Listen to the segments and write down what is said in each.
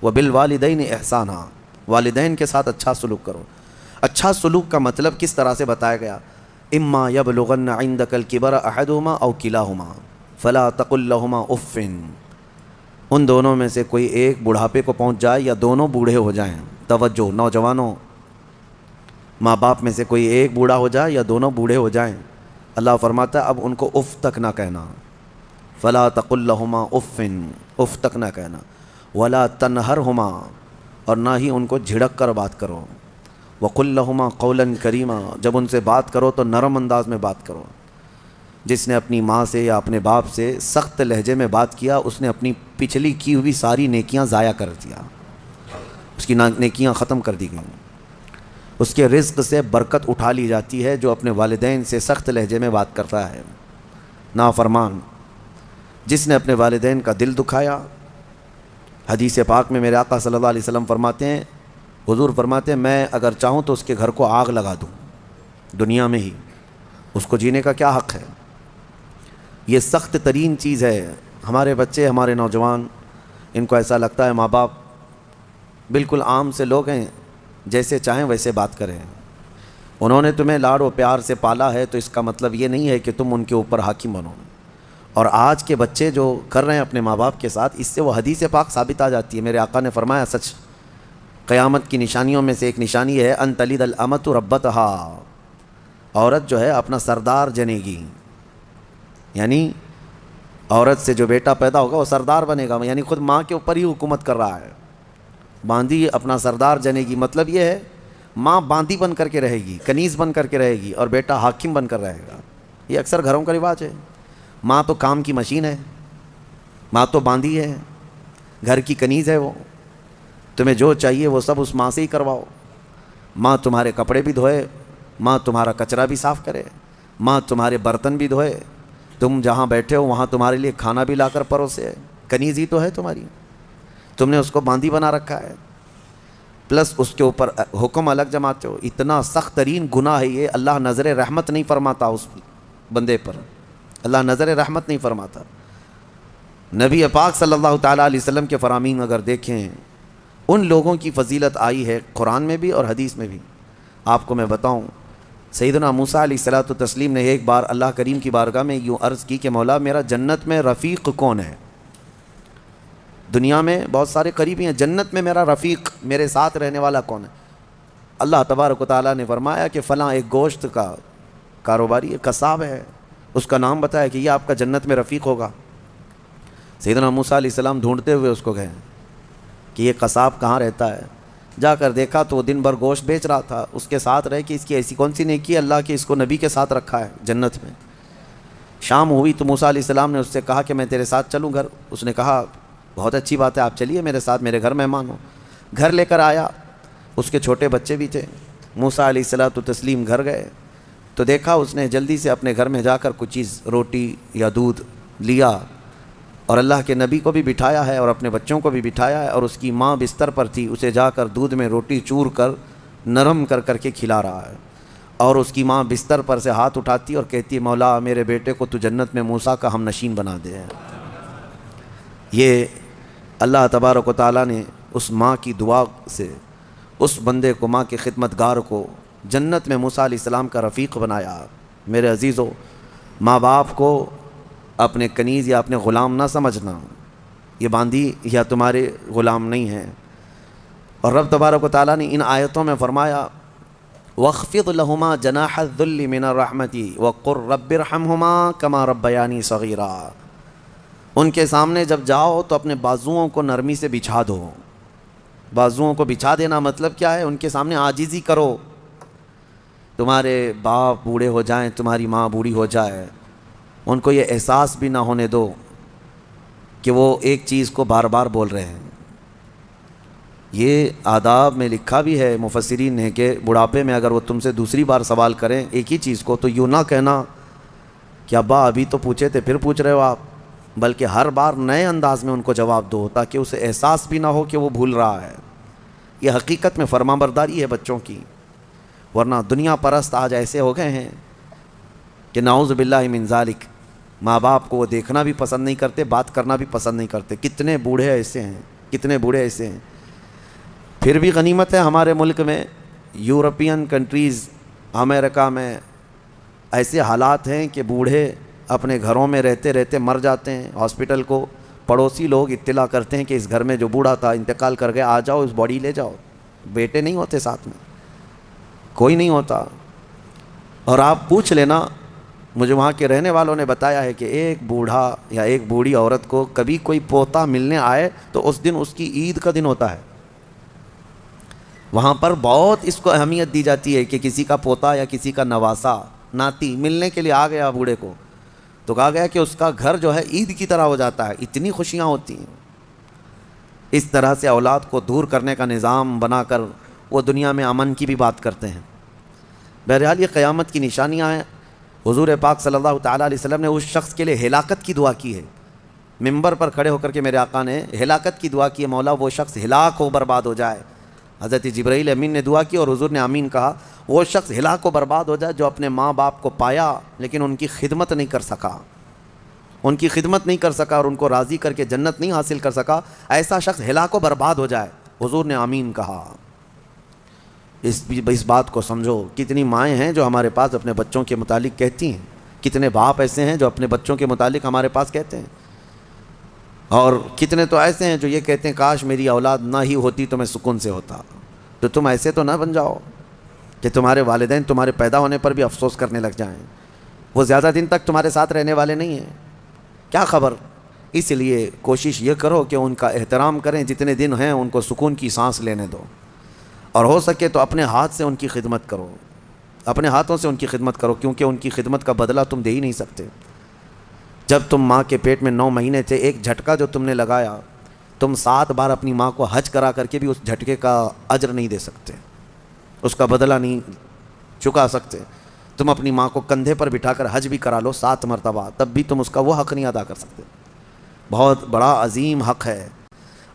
وبالوالدین احسانا، والدین کے ساتھ اچھا سلوک کرو۔ اچھا سلوک کا مطلب کس طرح سے بتایا گیا؟ اما یبلغن عندک الکبر احدہما او کلاہما فلا تقل لہما اف، ان دونوں میں سے کوئی ایک بڑھاپے کو پہنچ جائے یا دونوں بوڑھے ہو جائیں، توجہ نوجوانوں، ماں باپ میں سے کوئی ایک بوڑھا ہو جائے یا دونوں بوڑھے ہو جائیں، اللہ فرماتا ہے اب ان کو اف تک نہ کہنا، فلا تقل لہما اف، اف تک نہ کہنا، ولا تنہرہما، اور نہ ہی ان کو جھڑک کر بات کرو، وقل لہما قولا کریما، جب ان سے بات کرو تو نرم انداز میں بات کرو۔ جس نے اپنی ماں سے یا اپنے باپ سے سخت لہجے میں بات کیا اس نے اپنی پچھلی کی ہوئی ساری نیکیاں ضائع کر دیا، اس کی نیکیاں ختم کر دی گئیں، اس کے رزق سے برکت اٹھا لی جاتی ہے جو اپنے والدین سے سخت لہجے میں بات کرتا ہے۔ نافرمان جس نے اپنے والدین کا دل دکھایا، حدیث پاک میں میرے آقا صلی اللہ علیہ وسلم فرماتے ہیں، حضور فرماتے ہیں میں اگر چاہوں تو اس کے گھر کو آگ لگا دوں دنیا میں ہی، اس کو جینے کا کیا حق ہے؟ یہ سخت ترین چیز ہے۔ ہمارے بچے، ہمارے نوجوان، ان کو ایسا لگتا ہے ماں باپ بالکل عام سے لوگ ہیں، جیسے چاہیں ویسے بات کریں، انہوں نے تمہیں لاڑ و پیار سے پالا ہے تو اس کا مطلب یہ نہیں ہے کہ تم ان کے اوپر حاکم بنو۔ اور آج کے بچے جو کر رہے ہیں اپنے ماں باپ کے ساتھ، اس سے وہ حدیث پاک ثابت آ جاتی ہے۔ میرے آقا نے فرمایا سچ، قیامت کی نشانیوں میں سے ایک نشانی ہے ان تلد الامۃ ربتہا، عورت جو ہے اپنا سردار جنے گی، یعنی عورت سے جو بیٹا پیدا ہوگا وہ سردار بنے گا، یعنی خود ماں کے اوپر ہی حکومت کر رہا ہے۔ باندی اپنا سردار جنے گی، مطلب یہ ہے ماں باندی بن کر کے رہے گی، کنیز بن کر کے رہے گی، اور بیٹا حاکم بن کر رہے گا۔ یہ اکثر گھروں کا رواج ہے۔ ماں تو کام کی مشین ہے، ماں تو باندی ہے، گھر کی کنیز ہے، وہ تمہیں جو چاہیے وہ سب اس ماں سے ہی کرواؤ۔ ماں تمہارے کپڑے بھی دھوئے، ماں تمہارا کچرا بھی صاف کرے، ماں تمہارے برتن بھی دھوئے، تم جہاں بیٹھے ہو وہاں تمہارے لیے کھانا بھی لا کر پروسے، کنیز ہی تو ہے تمہاری، تم نے اس کو باندی بنا رکھا ہے، پلس اس کے اوپر حکم الگ جماتے ہو۔ اتنا سخت ترین گناہ ہے یہ، اللہ نظر رحمت نہیں فرماتا اس بندے پر، اللہ نظر رحمت نہیں فرماتا۔ نبی پاک صلی اللہ تعالیٰ علیہ وسلم کے فرامین اگر دیکھیں، ان لوگوں کی فضیلت آئی ہے قرآن میں بھی اور حدیث میں بھی۔ آپ کو میں بتاؤں، سیدنا موسیٰ علیہ الصلوۃ والتسلیم نے ایک بار اللہ کریم کی بارگاہ میں یوں عرض کی کہ مولا میرا جنت میں رفیق کون ہے؟ دنیا میں بہت سارے قریبی ہیں، جنت میں میرا رفیق، میرے ساتھ رہنے والا کون ہے؟ اللہ تبارک و تعالیٰ نے فرمایا کہ فلاں ایک گوشت کا کاروباری قصاب ہے، اس کا نام بتایا کہ یہ آپ کا جنت میں رفیق ہوگا۔ سیدنا موسیٰ علیہ السلام ڈھونڈتے ہوئے اس کو گئے کہ یہ قصاب کہاں رہتا ہے، جا کر دیکھا تو وہ دن بھر گوشت بیچ رہا تھا، اس کے ساتھ رہ کہ اس کی ایسی کون سی نیکی ہے اللہ کہ اس کو نبی کے ساتھ رکھا ہے جنت میں۔ شام ہوئی تو موسیٰ علیہ السلام نے اس سے کہا کہ میں تیرے ساتھ چلوں گھر، اس نے کہا بہت اچھی بات ہے آپ چلیے میرے ساتھ، میرے گھر مہمان ہو۔ گھر لے کر آیا، اس کے چھوٹے بچے بھی تھے۔ موسیٰ علیہ الصلوۃ والتسلیم گھر گئے تو دیکھا اس نے جلدی سے اپنے گھر میں جا کر کچھ چیز روٹی یا دودھ لیا، اور اللہ کے نبی کو بھی بٹھایا ہے اور اپنے بچوں کو بھی بٹھایا ہے، اور اس کی ماں بستر پر تھی، اسے جا کر دودھ میں روٹی چور کر نرم کر کر کے کھلا رہا ہے، اور اس کی ماں بستر پر سے ہاتھ اٹھاتی اور کہتی ہے مولا میرے بیٹے کو تو جنت میں موسیٰ کا ہم نشین بنا دے۔ یہ اللہ تبارک و تعالیٰ نے اس ماں کی دعا سے اس بندے کو، ماں کے خدمتگار کو جنت میں موسیٰ علیہ السلام کا رفیق بنایا۔ میرے عزیزو، ماں باپ کو اپنے کنیز یا اپنے غلام نہ سمجھنا، یہ باندی یا تمہارے غلام نہیں ہیں۔ اور رب تبارک و تعالیٰ نے ان آیتوں میں فرمایا وَاخْفِضْ لَهُمَا جَنَاحَ الذُّلِّ مِنَ الرَّحْمَةِ وَقُلْ رَبِّ ارْحَمْهُمَا كَمَا رَبَّيَانِي صَغِيرًا۔ ان کے سامنے جب جاؤ تو اپنے بازوؤں کو نرمی سے بچھا دو۔ بازوؤں کو بچھا دینا مطلب کیا ہے؟ ان کے سامنے عاجزی کرو۔ تمہارے باپ بوڑھے ہو جائیں، تمہاری ماں بوڑھی ہو جائے، ان کو یہ احساس بھی نہ ہونے دو کہ وہ ایک چیز کو بار بار بول رہے ہیں۔ یہ آداب میں لکھا بھی ہے مفسرین نے کہ بڑھاپے میں اگر وہ تم سے دوسری بار سوال کریں ایک ہی چیز کو تو یوں نہ کہنا کہ ابا ابھی تو پوچھے تھے پھر پوچھ رہے ہو آپ، بلکہ ہر بار نئے انداز میں ان کو جواب دو تاکہ اسے احساس بھی نہ ہو کہ وہ بھول رہا ہے۔ یہ حقیقت میں فرمانبرداری ہے بچوں کی، ورنہ دنیا پرست آج ایسے ہو گئے ہیں کہ نعوذ باللہ من ذالک، ماں باپ کو وہ دیکھنا بھی پسند نہیں کرتے، بات کرنا بھی پسند نہیں کرتے۔ کتنے بوڑھے ایسے ہیں کتنے بوڑھے ایسے ہیں. پھر بھی غنیمت ہے ہمارے ملک میں، یورپین کنٹریز، امریکہ میں ایسے حالات ہیں کہ بوڑھے اپنے گھروں میں رہتے رہتے مر جاتے ہیں. ہاسپٹل کو پڑوسی لوگ اطلاع کرتے ہیں کہ اس گھر میں جو بوڑھا تھا انتقال کر گیا، آ جاؤ اس باڈی لے جاؤ. بیٹے نہیں ہوتے ساتھ میں، کوئی نہیں ہوتا. اور آپ پوچھ لینا، مجھے وہاں کے رہنے والوں نے بتایا ہے کہ ایک بوڑھا یا ایک بوڑھی عورت کو کبھی کوئی پوتا ملنے آئے تو اس دن اس کی عید کا دن ہوتا ہے. وہاں پر بہت اس کو اہمیت دی جاتی ہے کہ کسی کا پوتا یا کسی کا نواسا ناتی ملنے کے لیے آ گیا بوڑھے کو، تو کہا گیا کہ اس کا گھر جو ہے عید کی طرح ہو جاتا ہے، اتنی خوشیاں ہوتی ہیں. اس طرح سے اولاد کو دور کرنے کا نظام بنا کر وہ دنیا میں امن کی بھی بات کرتے ہیں. بہرحال یہ قیامت کی نشانیاں ہیں. حضور پاک صلی اللہ تعالیٰ علیہ وسلم نے اس شخص کے لیے ہلاکت کی دعا کی ہے. ممبر پر کھڑے ہو کر کے میرے آقا نے ہلاکت کی دعا کی ہے، مولا وہ شخص ہلاک ہو برباد ہو جائے. حضرت جبرائیل امین نے دعا کی اور حضور نے آمین کہا. وہ شخص ہلاک و برباد ہو جائے جو اپنے ماں باپ کو پایا لیکن ان کی خدمت نہیں کر سکا، ان کی خدمت نہیں کر سکا اور ان کو راضی کر کے جنت نہیں حاصل کر سکا. ایسا شخص ہلاک و برباد ہو جائے. حضور نے آمین کہا. اس بات کو سمجھو. کتنی مائیں ہیں جو ہمارے پاس اپنے بچوں کے متعلق کہتی ہیں، کتنے باپ ایسے ہیں جو اپنے بچوں کے متعلق ہمارے پاس کہتے ہیں، اور کتنے تو ایسے ہیں جو یہ کہتے ہیں کاش میری اولاد نہ ہی ہوتی تو میں سکون سے ہوتا. تو تم ایسے تو نہ بن جاؤ کہ تمہارے والدین تمہارے پیدا ہونے پر بھی افسوس کرنے لگ جائیں. وہ زیادہ دن تک تمہارے ساتھ رہنے والے نہیں ہیں، کیا خبر. اس لیے کوشش یہ کرو کہ ان کا احترام کریں، جتنے دن ہیں ان کو سکون کی سانس لینے دو، اور ہو سکے تو اپنے ہاتھ سے ان کی خدمت کرو، اپنے ہاتھوں سے ان کی خدمت کرو، کیونکہ ان کی خدمت کا بدلہ تم دے ہی نہیں سکتے. جب تم ماں کے پیٹ میں 9 مہینے تھے، ایک جھٹکا جو تم نے لگایا، تم 7 بار اپنی ماں کو حج کرا کر کے بھی اس جھٹکے کا اجر نہیں دے سکتے، اس کا بدلہ نہیں چکا سکتے. تم اپنی ماں کو کندھے پر بٹھا کر حج بھی کرا لو 7 مرتبہ، تب بھی تم اس کا وہ حق نہیں ادا کر سکتے. بہت بڑا عظیم حق ہے.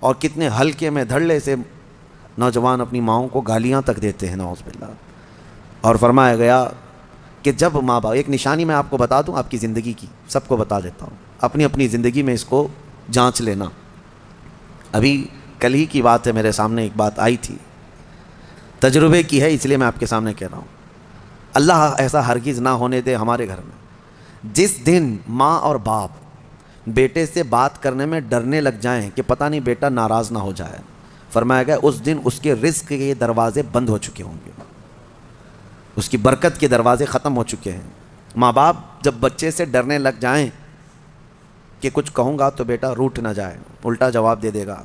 اور کتنے ہلکے میں دھڑلے سے نوجوان اپنی ماؤں کو گالیاں تک دیتے ہیں، نعوذ باللہ. اور فرمایا گیا کہ جب ماں باپ، ایک نشانی میں آپ کو بتا دوں آپ کی زندگی کی، سب کو بتا دیتا ہوں، اپنی اپنی زندگی میں اس کو جانچ لینا. ابھی کل ہی کی بات ہے، میرے سامنے ایک بات آئی تھی، تجربے کی ہے اس لیے میں آپ کے سامنے کہہ رہا ہوں. اللہ ایسا ہرگز نہ ہونے دے ہمارے گھر میں جس دن ماں اور باپ بیٹے سے بات کرنے میں ڈرنے لگ جائیں کہ پتہ نہیں بیٹا ناراض نہ ہو جائے. فرمایا گیا اس دن اس کے رزق کے دروازے بند ہو چکے ہوں گے، اس کی برکت کے دروازے ختم ہو چکے ہیں. ماں باپ جب بچے سے ڈرنے لگ جائیں کہ کچھ کہوں گا تو بیٹا روٹ نہ جائے، الٹا جواب دے دے گا،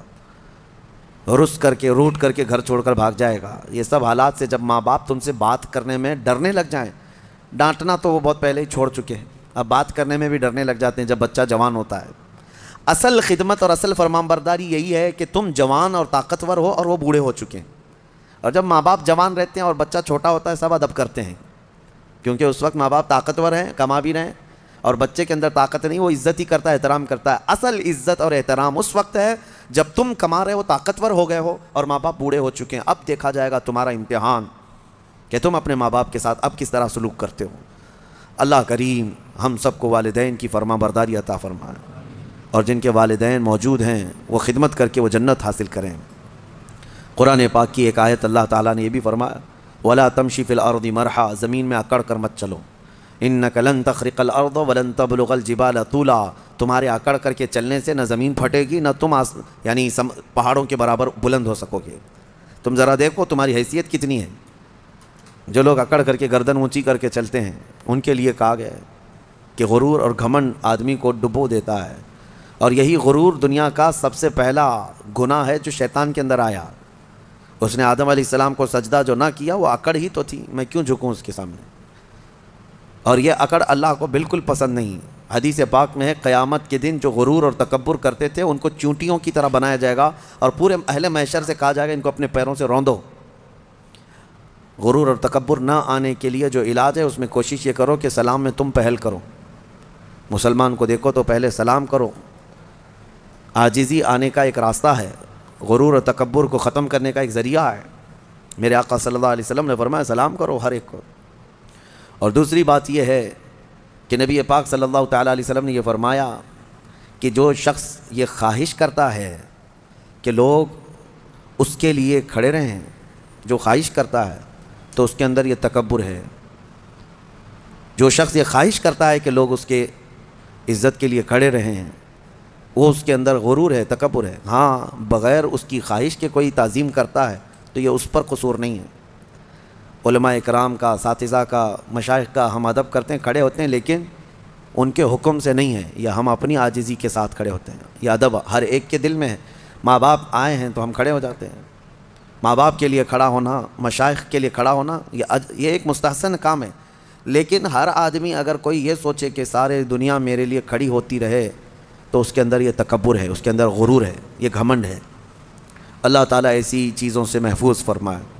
رس کر کے روٹ کر کے گھر چھوڑ کر بھاگ جائے گا. یہ سب حالات سے جب ماں باپ تم سے بات کرنے میں ڈرنے لگ جائیں، ڈانٹنا تو وہ بہت پہلے ہی چھوڑ چکے ہیں، اب بات کرنے میں بھی ڈرنے لگ جاتے ہیں جب بچہ جوان ہوتا ہے. اصل خدمت اور اصل فرمانبرداری یہی ہے کہ تم جوان اور طاقتور ہو اور وہ بوڑھے ہو چکے ہیں. اور جب ماں باپ جوان رہتے ہیں اور بچہ چھوٹا ہوتا ہے سب ادب کرتے ہیں، کیونکہ اس وقت ماں باپ طاقتور ہیں، کما بھی رہے ہیں، اور بچے کے اندر طاقت نہیں، وہ عزت ہی کرتا ہے، احترام کرتا ہے. اصل عزت اور احترام اس وقت ہے جب تم کما رہے ہو، طاقتور ہو گئے ہو اور ماں باپ بوڑھے ہو چکے ہیں. اب دیکھا جائے گا تمہارا امتحان کہ تم اپنے ماں باپ کے ساتھ اب کس طرح سلوک کرتے ہو. اللہ کریم ہم سب کو والدین کی فرما برداری عطا فرمائے، اور جن کے والدین موجود ہیں وہ خدمت کر کے وہ جنت حاصل کریں. قرآن پاک کی ایک آیت اللہ تعالیٰ نے یہ بھی فرمایا، وَلَا تَمْشِ فِي الْأَرْضِ مَرْحًا، زمین میں اکڑ کر مت چلو، إِنَّكَ لَن تَخْرِقَ الْأَرْضَ وَلَن تَبْلُغَ الْجِبَالَ طُولًا، تمہارے اکڑ کر کے چلنے سے نہ زمین پھٹے گی نہ تم یعنی پہاڑوں کے برابر بلند ہو سکو گے. تم ذرا دیکھو تمہاری حیثیت کتنی ہے. جو لوگ اکڑ کر کے گردن اونچی کر کے چلتے ہیں ان کے لیے کہا گیا ہے کہ غرور اور گھمنڈ آدمی کو ڈبو دیتا ہے، اور یہی غرور دنیا کا سب سے پہلا گناہ ہے جو شیطان کے اندر آیا. اس نے آدم علیہ السلام کو سجدہ جو نہ کیا وہ اکڑ ہی تو تھی، میں کیوں جھکوں اس کے سامنے. اور یہ اکڑ اللہ کو بالکل پسند نہیں. حدیث پاک میں ہے قیامت کے دن جو غرور اور تکبر کرتے تھے ان کو چونٹیوں کی طرح بنایا جائے گا، اور پورے اہل محشر سے کہا جائے گا ان کو اپنے پیروں سے روندو. غرور اور تکبر نہ آنے کے لیے جو علاج ہے اس میں کوشش یہ کرو کہ سلام میں تم پہل کرو. مسلمان کو دیکھو تو پہلے سلام کرو. عاجزی آنے کا ایک راستہ ہے، غرور اور تکبر کو ختم کرنے کا ایک ذریعہ ہے. میرے آقا صلی اللہ علیہ وسلم نے فرمایا سلام کرو ہر ایک کو. اور دوسری بات یہ ہے کہ نبی پاک صلی اللہ تعالیٰ علیہ وسلم نے یہ فرمایا کہ جو شخص یہ خواہش کرتا ہے کہ لوگ اس کے لیے کھڑے رہیں، جو خواہش کرتا ہے تو اس کے اندر یہ تکبر ہے۔ جو شخص یہ خواہش کرتا ہے کہ لوگ اس کے عزت کے لیے کھڑے رہے ہیں، وہ اس کے اندر غرور ہے، تکبر ہے۔ ہاں بغیر اس کی خواہش کے کوئی تعظیم کرتا ہے تو یہ اس پر قصور نہیں ہے۔ علماء اکرام کا، اساتذہ کا، مشائخ کا ہم ادب کرتے ہیں، کھڑے ہوتے ہیں، لیکن ان کے حکم سے نہیں ہے، یا ہم اپنی عاجزی کے ساتھ کھڑے ہوتے ہیں۔ یہ ادب ہر ایک کے دل میں ہے۔ ماں باپ آئے ہیں تو ہم کھڑے ہو جاتے ہیں، ماں باپ کے لیے کھڑا ہونا، مشائخ کے لیے کھڑا ہونا، یہ ایک مستحسن کام ہے۔ لیکن ہر آدمی اگر کوئی یہ سوچے کہ سارے دنیا میرے لیے کھڑی ہوتی رہے تو اس کے اندر یہ تکبر ہے، اس کے اندر غرور ہے، یہ گھمنڈ ہے۔ اللہ تعالیٰ ایسی چیزوں سے محفوظ فرمائے۔